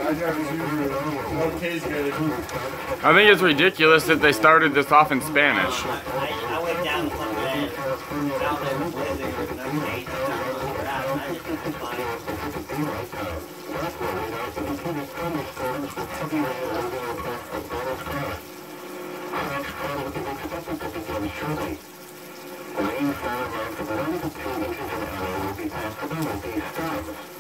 Okay, good. I think it's ridiculous that they started this off in Spanish. I went down to some bed, found them blizzard, and I'm late, and I just think it's fine. The main farm after the wonderful payment into the alley will be past the Stars.